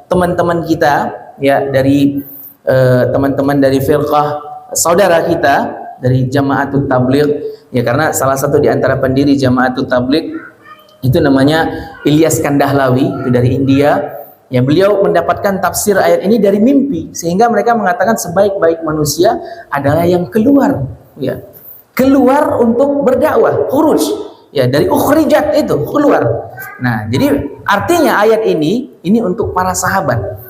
teman-teman kita, ya, dari teman-teman dari firqah saudara kita dari Jama'atut Tabligh, ya, karena salah satu di antara pendiri Jama'atut Tabligh itu namanya Ilyas Kandahlawi, itu dari India. Ya, beliau mendapatkan tafsir ayat ini dari mimpi, sehingga mereka mengatakan sebaik-baik manusia adalah yang keluar, ya, keluar untuk berdakwah, khuruj, ya, dari ukhrijat itu keluar. Nah, jadi artinya ayat ini untuk para sahabat.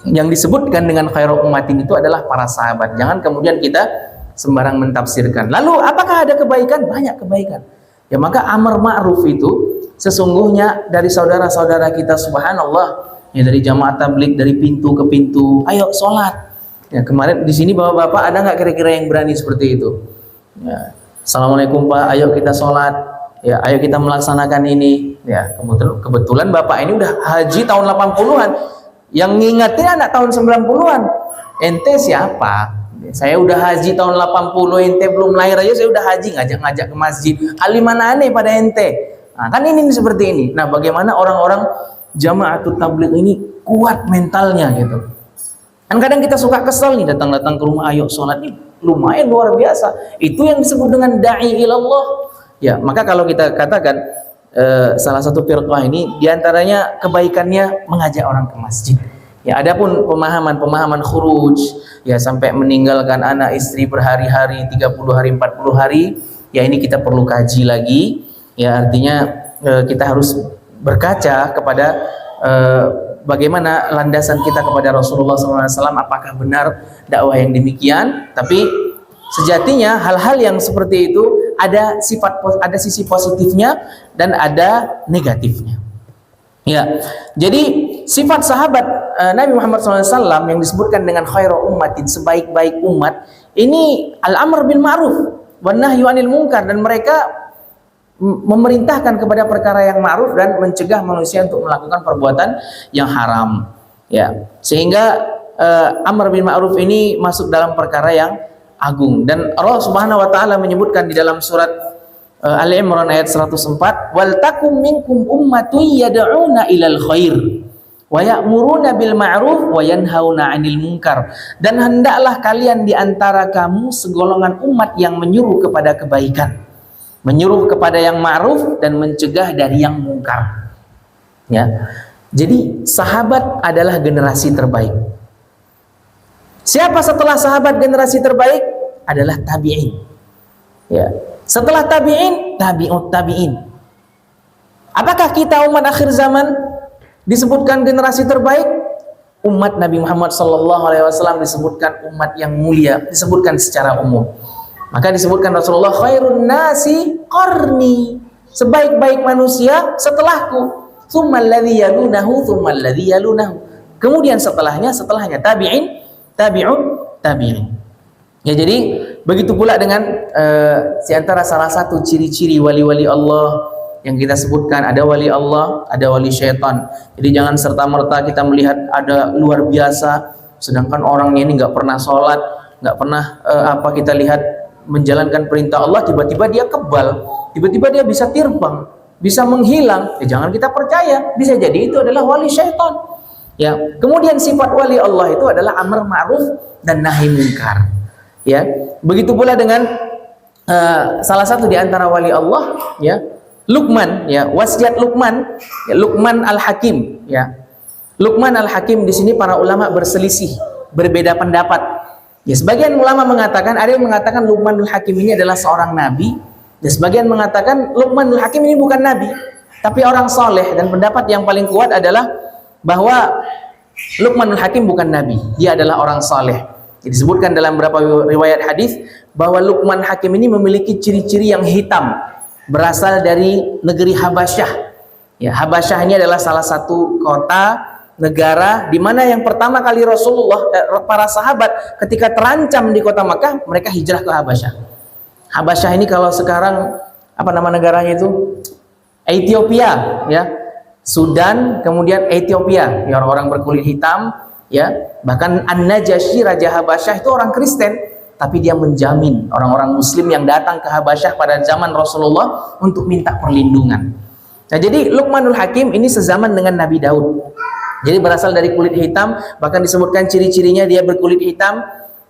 Yang disebutkan dengan khairu ummatin itu adalah para sahabat. Jangan kemudian kita sembarang mentafsirkan. Lalu apakah ada kebaikan? Banyak kebaikan. Ya, maka amar ma'ruf itu sesungguhnya dari saudara-saudara kita, subhanallah, ya, dari jamaah tabligh, dari pintu ke pintu, ayo sholat. Ya, kemarin di sini bapak-bapak ada nggak kira-kira yang berani seperti itu? Ya, assalamualaikum Pak, ayo kita sholat. Ya, ayo kita melaksanakan ini. Ya, kebetulan bapak ini udah haji tahun 80-an. Yang ngingetin anak tahun 90-an. Ente siapa? Saya udah haji tahun 80, ente belum lahir aja saya udah haji, ngajak-ngajak ke masjid. Alimana aneh pada ente. Nah, kan ini seperti ini. Nah, bagaimana orang-orang Jama'atut Tabligh ini kuat mentalnya gitu. Kan kadang kita suka kesel nih, datang-datang ke rumah, ayo sholat, nih lumayan luar biasa. Itu yang disebut dengan da'i ilallah. Ya, maka kalau kita katakan salah satu firqah ini diantaranya kebaikannya mengajak orang ke masjid. Ya, adapun pemahaman khuruj, ya, sampai meninggalkan anak istri berhari-hari, 30 hari, 40 hari, ya, ini kita perlu kaji lagi. Ya, artinya kita harus berkaca kepada bagaimana landasan kita kepada Rasulullah SAW, apakah benar dakwah yang demikian. Tapi sejatinya hal-hal yang seperti itu ada sisi positifnya dan ada negatifnya. Ya, jadi sifat sahabat Nabi Muhammad SAW yang disebutkan dengan khairu ummatin, sebaik-baik umat, ini al-amr bil ma'ruf wan nahyu 'anil munkar, dan mereka memerintahkan kepada perkara yang ma'ruf dan mencegah manusia untuk melakukan perbuatan yang haram. Ya, sehingga amr bil ma'ruf ini masuk dalam perkara yang agung. Dan Allah Subhanahu wa taala menyebutkan di dalam surat Ali Imran ayat 104, wal takum minkum ummatun yad'una ilal khair wa ya'muruna bil ma'ruf wa yanhauna 'anil munkar. Dan hendaklah kalian di antara kamu segolongan umat yang menyuruh kepada kebaikan, menyuruh kepada yang ma'ruf dan mencegah dari yang mungkar. Ya. Jadi sahabat adalah generasi terbaik. Siapa setelah sahabat generasi terbaik? Adalah tabi'in. Ya. Setelah tabi'in, tabi'ut tabi'in. Apakah kita umat akhir zaman disebutkan generasi terbaik? Umat Nabi Muhammad SAW disebutkan umat yang mulia, disebutkan secara umum. Maka disebutkan Rasulullah, khairun nasi qarni, sebaik-baik manusia setelahku, tsummal ladzi yalunahu, tsummal ladzi yalunahu. Kemudian setelahnya tabi'in, tabi'ut tabi'in. Ya, jadi begitu pula dengan di antara salah satu ciri-ciri wali-wali Allah yang kita sebutkan, ada wali Allah, ada wali syaitan. Jadi jangan serta-merta kita melihat ada luar biasa, sedangkan orangnya ini nggak pernah sholat, nggak pernah kita lihat menjalankan perintah Allah, tiba-tiba dia kebal, tiba-tiba dia bisa terbang, bisa menghilang. Ya, jangan kita percaya, bisa jadi itu adalah wali syaitan. Ya, kemudian sifat wali Allah itu adalah amar ma'ruf dan nahi munkar. Ya, begitu pula dengan salah satu di antara wali Allah, ya, Luqman, ya, wasiat Luqman, ya, Luqman Al-Hakim, ya. Luqman Al-Hakim di sini para ulama berselisih, berbeda pendapat. Ya, sebagian ulama mengatakan, ada yang mengatakan Luqman Al-Hakim ini adalah seorang nabi, dan sebagian mengatakan Luqman Al-Hakim ini bukan nabi, tapi orang soleh. Dan pendapat yang paling kuat adalah bahwa Luqman Al-Hakim bukan nabi, dia adalah orang soleh. Disebutkan dalam beberapa riwayat hadis bahwa Luqman Hakim ini memiliki ciri-ciri yang hitam, berasal dari negeri Habasyah. Ya, Habasyah ini adalah salah satu kota negara di mana yang pertama kali Rasulullah, para sahabat ketika terancam di kota Makkah, mereka hijrah ke Habasyah. Habasyah ini kalau sekarang apa nama negaranya itu? Ethiopia, ya. Sudan, kemudian Ethiopia, ya, orang-orang berkulit hitam, ya. Bahkan An-Najasyi, raja Habasyah itu orang Kristen, tapi dia menjamin orang-orang muslim yang datang ke Habasyah pada zaman Rasulullah untuk minta perlindungan. Nah, jadi Luqmanul Hakim ini sezaman dengan Nabi Daud. Jadi berasal dari kulit hitam, bahkan disebutkan ciri-cirinya dia berkulit hitam,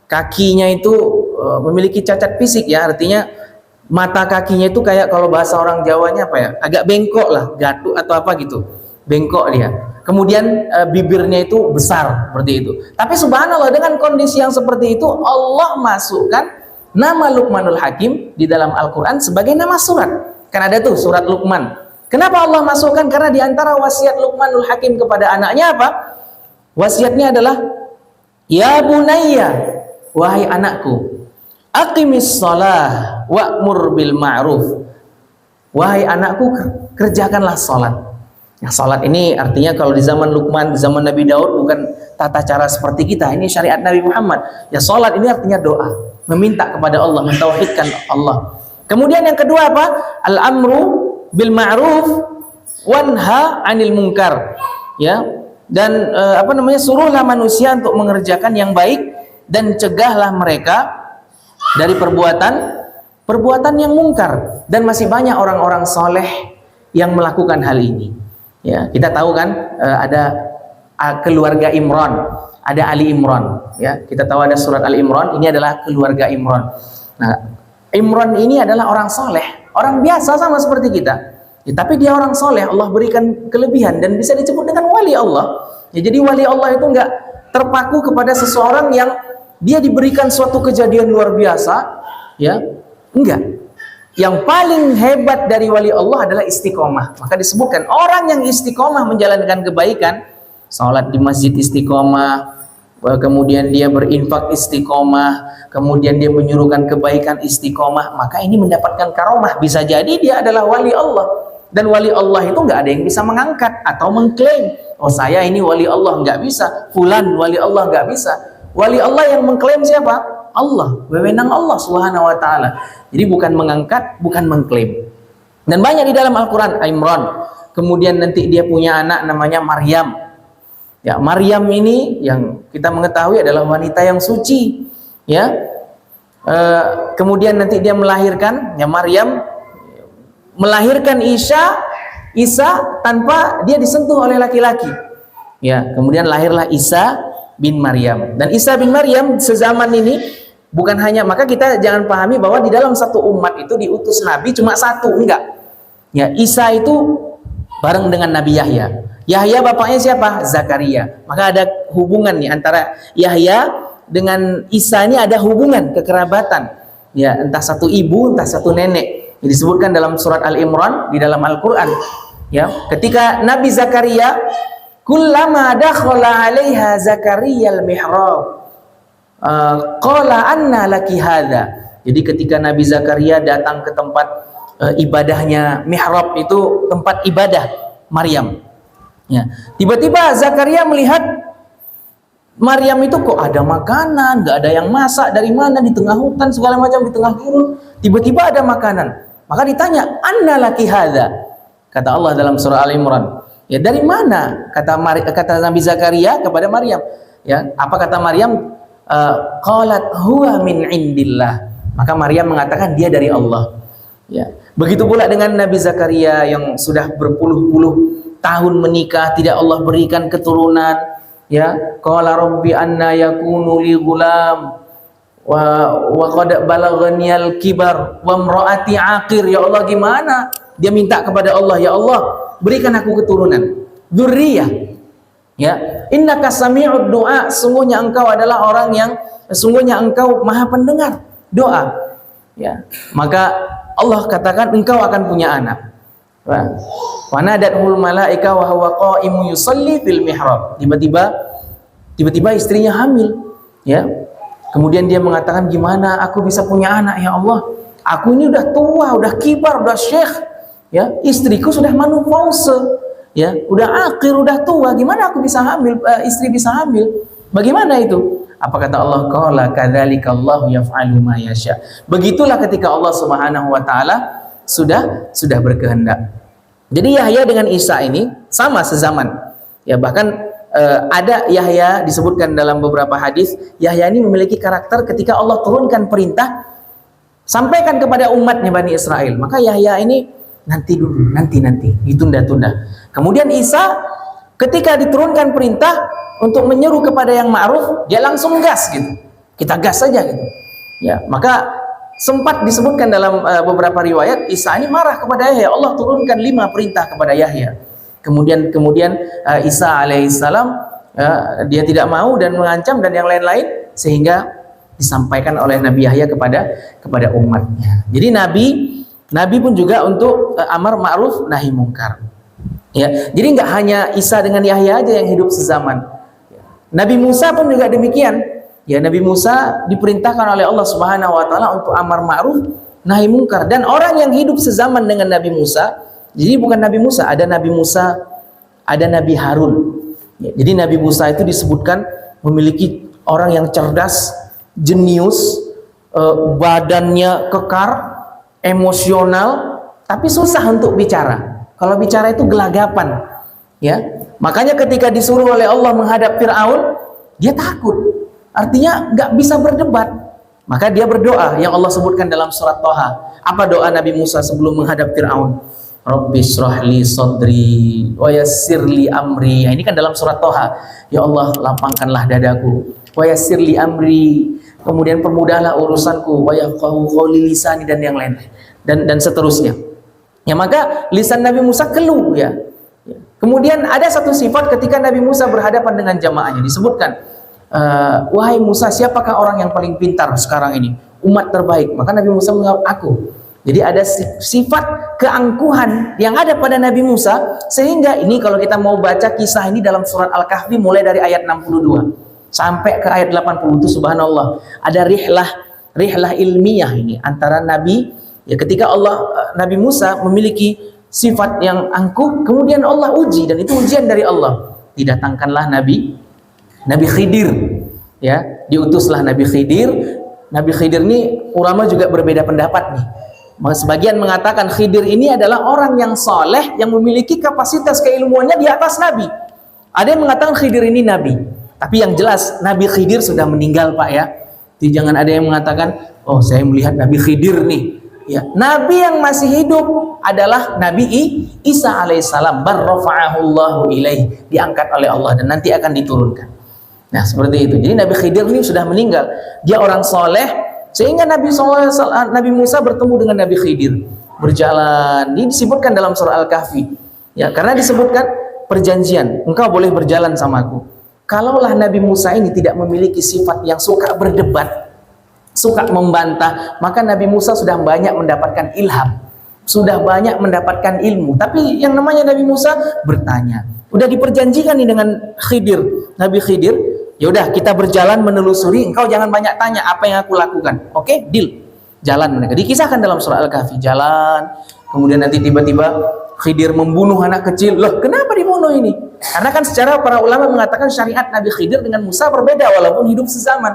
kakinya itu memiliki cacat fisik, ya, artinya mata kakinya itu kayak kalau bahasa orang Jawanya apa ya, agak bengkok lah, gatuk atau apa gitu, bengkok dia. Kemudian bibirnya itu besar seperti itu. Tapi subhanallah, dengan kondisi yang seperti itu Allah masukkan nama Luqmanul Hakim di dalam Al-Quran sebagai nama surat. Kan ada tuh surat Luqman. Kenapa Allah masukkan? Karena di antara wasiat Luqmanul Hakim kepada anaknya apa? Wasiatnya adalah, ya bunayya, wahai anakku, aqimis shalah wa'mur bil ma'ruf. Wahai anakku, kerjakanlah salat. Nah, salat ini artinya kalau di zaman Luqman, di zaman Nabi Daud, bukan tata cara seperti kita. Ini syariat Nabi Muhammad. Ya, salat ini artinya doa, meminta kepada Allah, mentauhidkan Allah. Kemudian yang kedua apa? Al-amru bil ma'ruf wanha 'anil munkar. Ya. Dan suruhlah manusia untuk mengerjakan yang baik dan cegahlah mereka dari perbuatan yang mungkar. Dan masih banyak orang-orang soleh yang melakukan hal ini. Ya, kita tahu kan ada keluarga Imran, ada Ali Imran. Ya, kita tahu ada surat Ali Imran. Ini adalah keluarga Imran. Nah, Imran ini adalah orang soleh, orang biasa sama seperti kita. Ya, tapi dia orang soleh, Allah berikan kelebihan dan bisa disebut dengan wali Allah. Ya, jadi wali Allah itu enggak terpaku kepada seseorang yang dia diberikan suatu kejadian luar biasa. Ya, enggak. Yang paling hebat dari wali Allah adalah istiqomah. Maka disebutkan orang yang istiqomah menjalankan kebaikan, salat di masjid istiqomah, kemudian dia berinfak istiqomah, kemudian dia menyuruhkan kebaikan istiqomah, maka ini mendapatkan karomah. Bisa jadi dia adalah wali Allah. Dan wali Allah itu nggak ada yang bisa mengangkat atau mengklaim, oh saya ini wali Allah, nggak bisa. Fulan wali Allah, nggak bisa. Wali Allah yang mengklaim siapa? Allah, wewenang Allah Subhanahu wa taala. Jadi bukan mengangkat, bukan mengklaim. Dan banyak di dalam Al-Qur'an, Imran. Kemudian nanti dia punya anak namanya Maryam. Ya, Maryam ini yang kita mengetahui adalah wanita yang suci, ya. Kemudian nanti dia melahirkan, ya Maryam melahirkan Isa tanpa dia disentuh oleh laki-laki. Ya, kemudian lahirlah Isa bin Maryam. Dan Isa bin Maryam sezaman ini bukan hanya, maka kita jangan pahami bahwa di dalam satu umat itu diutus nabi cuma satu, enggak. Ya, Isa itu bareng dengan Nabi Yahya. Yahya bapaknya siapa? Zakaria. Maka ada hubungan nih antara Yahya dengan Isa, ini ada hubungan kekerabatan. Ya, entah satu ibu, entah satu nenek. Ini disebutkan dalam surat Al-Imran di dalam Al-Qur'an. Ya, ketika Nabi Zakaria, kullama dakhala 'alaiha Zakaria al-mihrab, qala anna laki hadza. Jadi ketika Nabi Zakaria datang ke tempat ibadahnya, mihrab itu tempat ibadah Maryam. Ya, tiba-tiba Zakaria melihat Maryam itu kok ada makanan, nggak ada yang masak, dari mana, di tengah hutan segala macam, di tengah gurun, tiba-tiba ada makanan. Maka ditanya, anna laki hadza? Kata Allah dalam surah Al-Imran, ya dari mana? Kata Nabi Zakaria kepada Maryam. Ya, apa kata Maryam? Qalat huwa min indillah. Maka Maryam mengatakan dia dari Allah. Ya, begitu pula dengan Nabi Zakaria yang sudah berpuluh-puluh tahun menikah, tidak Allah berikan keturunan. Ya, qala rabbi anna yakunu li gulam wa qad balaghaniyal kibar wa imraati aqir. Ya Allah, gimana? Dia minta kepada Allah, ya Allah, berikan aku keturunan, dzurriyyah. Ya, innaka sami'ud du'a, sungguhnya engkau adalah orang yang, sungguhnya engkau maha pendengar doa. Ya, maka Allah katakan engkau akan punya anak. Wa nadatul malaika wa huwa qa'imun yusalli fil mihrab. Tiba-tiba istrinya hamil. Ya. Kemudian dia mengatakan, gimana aku bisa punya anak ya Allah? Aku ini udah tua, udah kibar, udah syekh. Ya, istriku sudah menopause. Ya, udah akhir, udah tua. Gimana aku bisa hamil? Istri bisa hamil? Bagaimana itu? Apa kata Allah? Qala kadzalika Allahu yaf'alu ma yasha. Begitulah ketika Allah Subhanahu wa taala sudah berkehendak. Jadi Yahya dengan Isa ini sama sezaman. Ya, bahkan ada Yahya disebutkan dalam beberapa hadis, Yahya ini memiliki karakter ketika Allah turunkan perintah, sampaikan kepada umatnya Bani Israel. Maka Yahya ini nanti dulu, nanti ditunda-tunda. Kemudian Isa ketika diturunkan perintah untuk menyeru kepada yang ma'ruf, dia langsung gas gitu. Kita gas saja gitu. Ya, maka sempat disebutkan dalam beberapa riwayat, Isa ini marah kepada Yahya. Allah turunkan 5 perintah kepada Yahya. Kemudian Isa alaihissalam dia tidak mau dan mengancam dan yang lain-lain, sehingga disampaikan oleh Nabi Yahya kepada umatnya. Jadi Nabi pun juga untuk amar ma'ruf nahi mungkar. Ya, jadi nggak hanya Isa dengan Yahya aja yang hidup sezaman. Nabi Musa pun juga demikian. Ya, Nabi Musa diperintahkan oleh Allah Subhanahu wa taala untuk amar ma'ruf nahi mungkar, dan orang yang hidup sezaman dengan Nabi Musa, jadi bukan Nabi Musa, ada Nabi Harun. Ya, jadi Nabi Musa itu disebutkan memiliki orang yang cerdas, jenius, badannya kekar, emosional, tapi susah untuk bicara. Kalau bicara itu gelagapan. Ya, makanya ketika disuruh oleh Allah menghadap Fir'aun, dia takut. Artinya nggak bisa berdebat. Maka dia berdoa yang Allah sebutkan dalam surat Thaha. Apa doa Nabi Musa sebelum menghadap Fir'aun? Rabbi shrah li sadri wa yassir li amri. Nah, ini kan dalam surat Thaha. Ya Allah, lapangkanlah dadaku. Wa yassir li amri. Kemudian permudahlah urusanku. Wa yafqahu qawli lisani, dan yang lain. Dan seterusnya. Ya, maka lisan Nabi Musa keluh ya. Kemudian ada satu sifat ketika Nabi Musa berhadapan dengan jamaahnya, disebutkan, wahai Musa, siapakah orang yang paling pintar sekarang ini? Umat terbaik. Maka Nabi Musa menjawab, aku. Jadi ada sifat keangkuhan yang ada pada Nabi Musa, sehingga ini kalau kita mau baca kisah ini dalam surat Al-Kahfi mulai dari ayat 62 sampai ke ayat 80 itu subhanallah, ada rihlah ilmiah ini antara Nabi, ya, ketika Nabi Musa memiliki sifat yang angkuh, kemudian Allah uji, dan itu ujian dari Allah. Didatangkanlah Nabi Khidir, ya, diutuslah Nabi Khidir. Nabi Khidir ini ulama juga berbeda pendapat nih. Sebagian mengatakan Khidir ini adalah orang yang soleh yang memiliki kapasitas keilmuannya di atas Nabi. Ada yang mengatakan Khidir ini Nabi, tapi yang jelas Nabi Khidir sudah meninggal, Pak, ya. Jadi jangan ada yang mengatakan Oh, saya melihat Nabi Khidir nih. Ya, Nabi yang masih hidup adalah Nabi Isa alaihissalam. Barrafa'ahullahu ilaih, diangkat oleh Allah dan nanti akan diturunkan. Nah, seperti itu. Jadi Nabi Khidir ini sudah meninggal. Dia orang soleh, sehingga Nabi Musa bertemu dengan Nabi Khidir. Berjalan. Ini disebutkan dalam surah Al-Kahfi. Ya, karena disebutkan perjanjian. Engkau boleh berjalan sama aku. Kalaulah Nabi Musa ini tidak memiliki sifat yang suka berdebat, suka membantah, maka Nabi Musa sudah banyak mendapatkan ilham, sudah banyak mendapatkan ilmu. Tapi yang namanya Nabi Musa bertanya. Udah diperjanjikan nih dengan Khidir, Nabi Khidir, yaudah kita berjalan menelusuri, engkau jangan banyak tanya apa yang aku lakukan. Oke, deal. Jalan mereka. Dikisahkan dalam surah Al-Kahfi, jalan. Kemudian nanti tiba-tiba Khidir membunuh anak kecil. Loh, kenapa dibunuh ini? Karena kan secara para ulama mengatakan syariat Nabi Khidir dengan Musa berbeda walaupun hidup sezaman.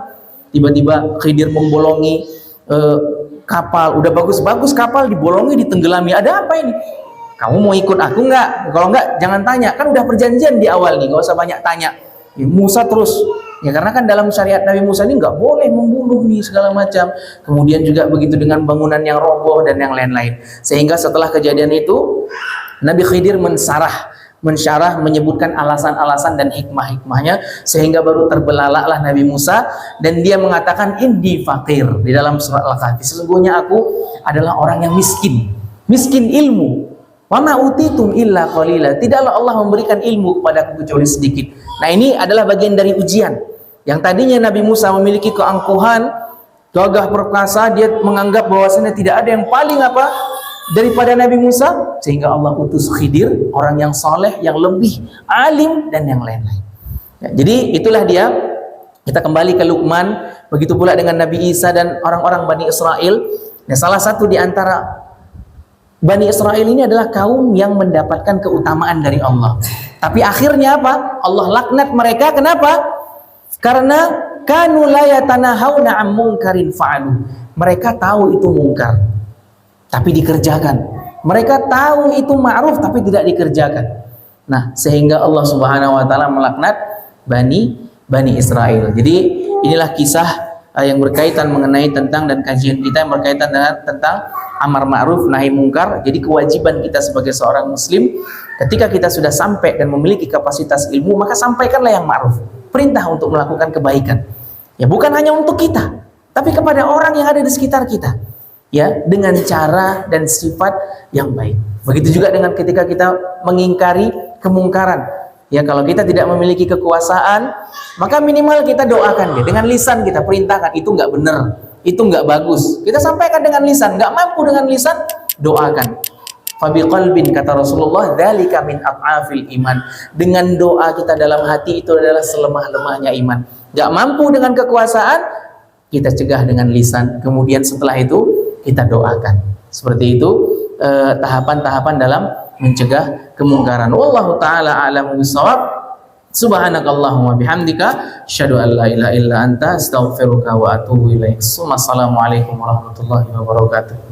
Tiba-tiba Khidir membolongi kapal, udah bagus-bagus kapal dibolongi, ditenggelami. Ada apa ini? Kamu mau ikut aku nggak? Kalau nggak, jangan tanya. Kan udah perjanjian di awal nih, nggak usah banyak tanya. Musa terus, ya karena kan dalam syariat Nabi Musa ini nggak boleh membunuh nih segala macam. Kemudian juga begitu dengan bangunan yang roboh dan yang lain-lain. Sehingga setelah kejadian itu, Nabi Khidir mensyarah, menyebutkan alasan-alasan dan hikmah-hikmahnya, sehingga baru terbelalaklah Nabi Musa dan dia mengatakan inni fakir di dalam surat Al-Kahfi. Sesungguhnya aku adalah orang yang miskin ilmu. Wa ma utitum illa qalila. Tidaklah Allah memberikan ilmu kepadaku kecuali sedikit. Nah, ini adalah bagian dari ujian. Yang tadinya Nabi Musa memiliki keangkuhan, gagah perkasa, dia menganggap bahwasanya tidak ada yang paling daripada Nabi Musa, sehingga Allah utus Khidir, orang yang soleh, yang lebih alim dan yang lain-lain. Ya, jadi itulah dia. Kita kembali ke Luqman, begitu pula dengan Nabi Isa dan orang-orang Bani Israel. Nah, salah satu di antara Bani Israel ini adalah kaum yang mendapatkan keutamaan dari Allah. Tapi akhirnya apa? Allah laknat mereka. Kenapa? Karena kanu la yatanahawna 'an munkarin fa'alu. Mereka tahu itu mungkar, tapi dikerjakan. Mereka tahu itu ma'ruf tapi tidak dikerjakan. Nah, sehingga Allah Subhanahu wa taala melaknat Bani Israel. Jadi inilah kisah yang berkaitan mengenai tentang, dan kajian kita yang berkaitan dengan tentang amar ma'ruf nahi mungkar. Jadi kewajiban kita sebagai seorang muslim, ketika kita sudah sampai dan memiliki kapasitas ilmu, maka sampaikanlah yang ma'ruf. Perintah untuk melakukan kebaikan. Ya, bukan hanya untuk kita, tapi kepada orang yang ada di sekitar kita. Ya, dengan cara dan sifat yang baik. Begitu juga dengan ketika kita mengingkari kemungkaran. Ya, kalau kita tidak memiliki kekuasaan, maka minimal kita doakan dia dengan lisan, kita perintahkan itu nggak benar, itu nggak bagus. Kita sampaikan dengan lisan, nggak mampu dengan lisan, doakan. Fabiqalbin, kata Rasulullah, dzalika min at'afil iman. Dengan doa kita dalam hati itu adalah selemah-lemahnya iman. Nggak mampu dengan kekuasaan, kita cegah dengan lisan. Kemudian setelah itu kita doakan. Seperti itu tahapan-tahapan dalam mencegah kemungkaran. Wallahu taala a'lamu bissawab. Subhanakallahumma bihamdika asyhadu an la ilaha illa anta astaghfiruka wa atubu ilaik. Assalamualaikum warahmatullahi wabarakatuh.